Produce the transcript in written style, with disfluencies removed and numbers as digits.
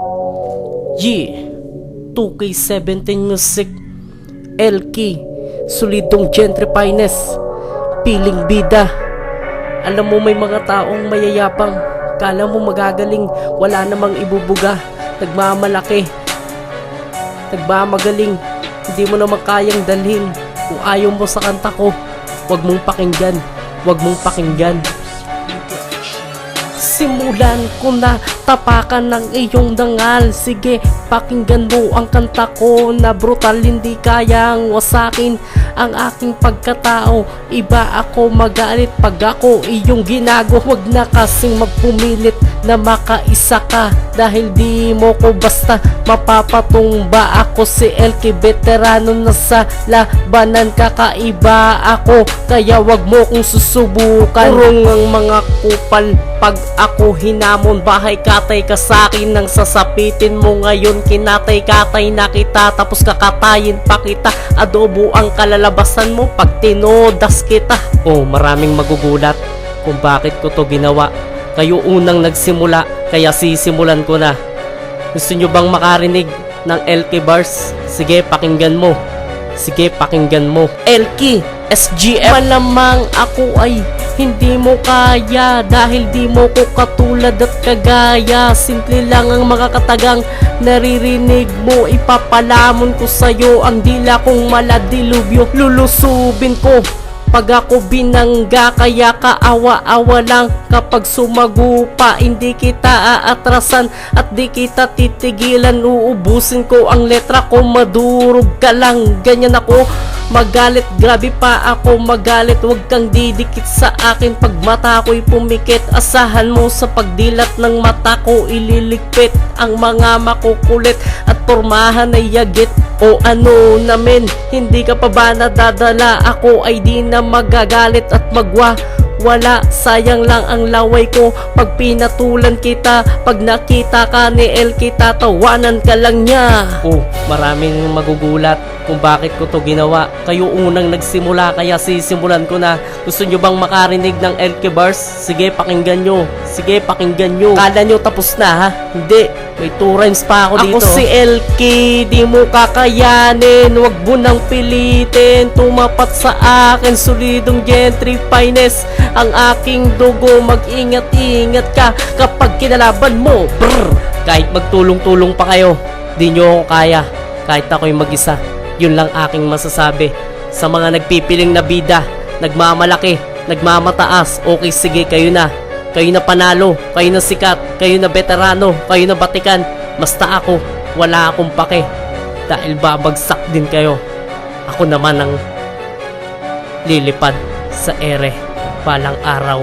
Yeah, 2K17 Music, LK, solidong gentry finest, piling bida. Alam mo may mga taong mayayapang, kala mo magagaling, wala namang ibubuga. Nagmamalaki, nagmamagaling, hindi mo naman kayang dalhin. Kung ayaw mo sa kanta ko, wag mong pakinggan, wag mong pakinggan. Simulan ko na tapakan ng iyong dangal. Sige, pakinggan mo ang kanta ko na brutal, hindi kayang wasakin ang aking pagkatao. Iba ako magalit pag ako iyong ginago. Huwag na kasing magpumilit na makaisa ka, dahil di mo ko basta mapapatumba. Ako si LK, veterano na sa labanan, kakaiba ako, kaya wag mo kong susubukan. Urong ang mga kupal pag ako hinamon, bahay katay ka sa'kin nang sasapitin mo. Ngayon kinatay-katay na kita, tapos kakatayin pa kita. Adobo ang kalalabasan mo pag tinodas kita. Oh, maraming magugulat kung bakit ko to ginawa. Kayo unang nagsimula, kaya sisimulan ko na. Gusto nyo bang makarinig ng LK bars? Sige, pakinggan mo. Sige, pakinggan mo. LK, SGM. Malamang ako ay hindi mo kaya, dahil di mo ko katulad at kagaya. Simple lang ang makakatagang naririnig mo. Ipapalamon ko sa'yo ang dila kong maladilubyo. Lulusubin ko pag ako binangga, kaya kaawa-awa lang kapag sumago pa. Hindi kita aatrasan at di kita titigilan. Uubusin ko ang letra ko, madurog ka lang. Ganyan ako magalit, grabe pa ako magalit. Huwag kang didikit sa akin pag mata ko'y pumikit. Asahan mo sa pagdilat ng mata ko, ililigpit ang mga makukulit at pormahan ay yagit. O ano namin, hindi ka pa ba nadadala? Ako ay di na magagalit at wala, sayang lang ang laway ko pag pinatulan kita. Pag nakita ka ni LK, tatawanan ka lang niya. Oh, maraming magugulat kung bakit ko to ginawa. Kayo unang nagsimula, kaya sisimulan ko na. Gusto nyo bang makarinig ng LK bars? Sige, pakinggan nyo. Sige, pakinggan nyo. Kala nyo tapos na ha? Hindi, may 2 rhymes pa ako dito. Ako si LK, di mo kakayanin. Huwag mo nang pilitin tumapat sa akin. Solidong gentry finest ang aking dugo. Mag-ingat-ingat ka kapag kinalaban mo. Brr. Kahit magtulong-tulong pa kayo, di nyo ako kaya. Kahit ako'y mag-isa. Yun lang aking masasabi sa mga nagpipiling na bida, nagmamalaki, nagmamataas. Okay, sige, kayo na panalo, kayo na sikat, kayo na veterano, kayo na batikan. Basta ako, wala akong pake, dahil babagsak din kayo. Ako naman ang lilipad sa ere balang araw.